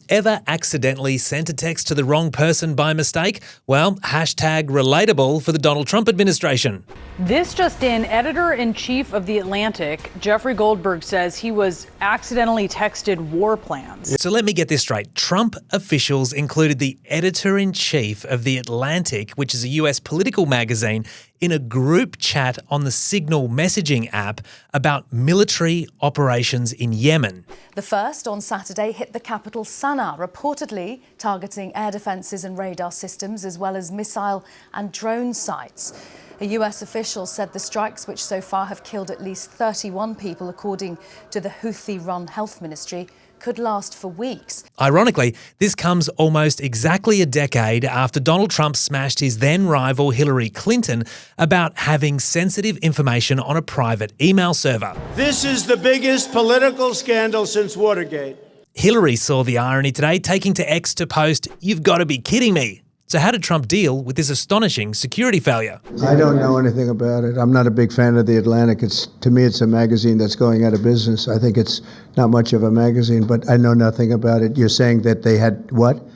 Ever accidentally sent a text to the wrong person by mistake? Well, hashtag relatable for the Donald Trump administration. This just in, editor-in-chief of The Atlantic, Jeffrey Goldberg, says he was accidentally texted war plans. So let me get this straight. Trump officials included the editor-in-chief of The Atlantic, which is a US political magazine, in a group chat on the Signal messaging app about military operations in Yemen. The first on Saturday hit the capital Sana'a, reportedly targeting air defences and radar systems as well as missile and drone sites. A US official said the strikes, which so far have killed at least 31 people, according to the Houthi-run health ministry, could last for weeks. Ironically, this comes almost exactly a decade after Donald Trump smashed his then rival Hillary Clinton about having sensitive information on a private email server. This is the biggest political scandal since Watergate. Hillary saw the irony today, taking to X to post, "You've got to be kidding me." So how did Trump deal with this astonishing security failure? I don't know anything about it. I'm not a big fan of The Atlantic. To me, it's a magazine that's going out of business. I think it's not much of a magazine, but I know nothing about it. You're saying that they had what?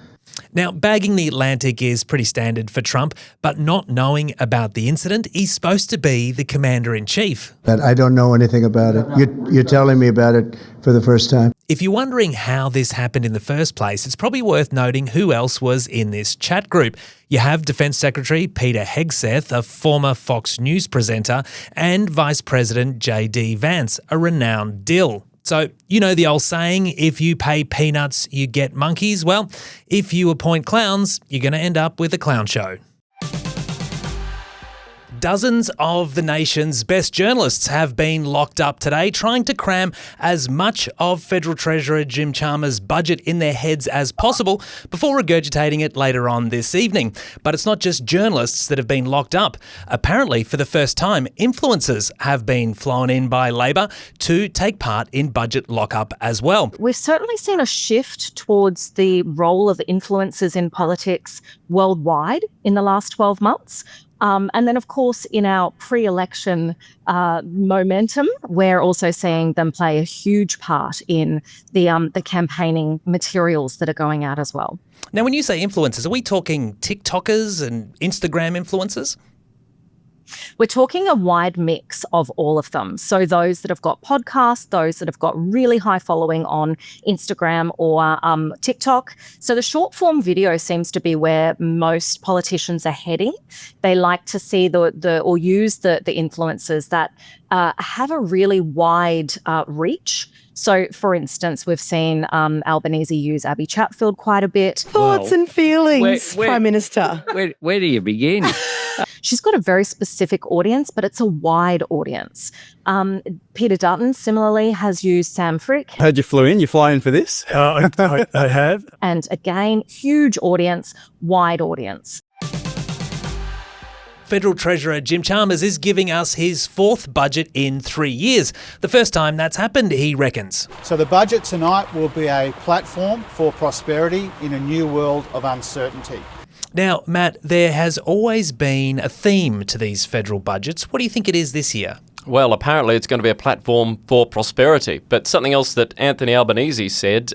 Now, bagging The Atlantic is pretty standard for Trump, but not knowing about the incident, he's supposed to be the commander-in-chief. But I don't know anything about it. You're telling me about it for the first time. If you're wondering how this happened in the first place, it's probably worth noting who else was in this chat group. You have Defense Secretary Peter Hegseth, a former Fox News presenter, and Vice President J.D. Vance, a renowned dill. So, you know the old saying, if you pay peanuts, you get monkeys? Well, if you appoint clowns, you're going to end up with a clown show. Dozens of the nation's best journalists have been locked up today, trying to cram as much of Federal Treasurer Jim Chalmers' budget in their heads as possible before regurgitating it later on this evening. But it's not just journalists that have been locked up. Apparently, for the first time, influencers have been flown in by Labor to take part in budget lockup as well. We've certainly seen a shift towards the role of influencers in politics worldwide in the last 12 months. And then, of course, in our pre-election momentum, we're also seeing them play a huge part in the campaigning materials that are going out as well. Now, when you say influencers, are we talking TikTokers and Instagram influencers? We're talking a wide mix of all of them. So those that have got podcasts, those that have got really high following on Instagram or TikTok. So the short form video seems to be where most politicians are heading. They like to see or use the influencers that have a really wide reach. So, for instance, we've seen Albanese use Abby Chatfield quite a bit. Thoughts and feelings, Prime Minister. Where do you begin? She's got a very specific audience, but it's a wide audience. Peter Dutton, similarly, has used Sam Frick. Heard you flew in. You fly in for this? I have. And again, huge audience, wide audience. Federal Treasurer Jim Chalmers is giving us his fourth budget in 3 years. The first time that's happened, he reckons. So the budget tonight will be a platform for prosperity in a new world of uncertainty. Now, Matt, there has always been a theme to these federal budgets. What do you think it is this year? Well, apparently it's going to be a platform for prosperity. But something else that Anthony Albanese said,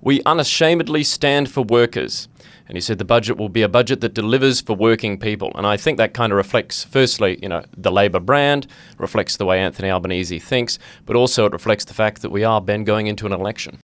we unashamedly stand for workers. And he said the budget will be a budget that delivers for working people. And I think that kind of reflects, firstly, the Labor brand, reflects the way Anthony Albanese thinks, but also it reflects the fact that we are, Ben, going into an election.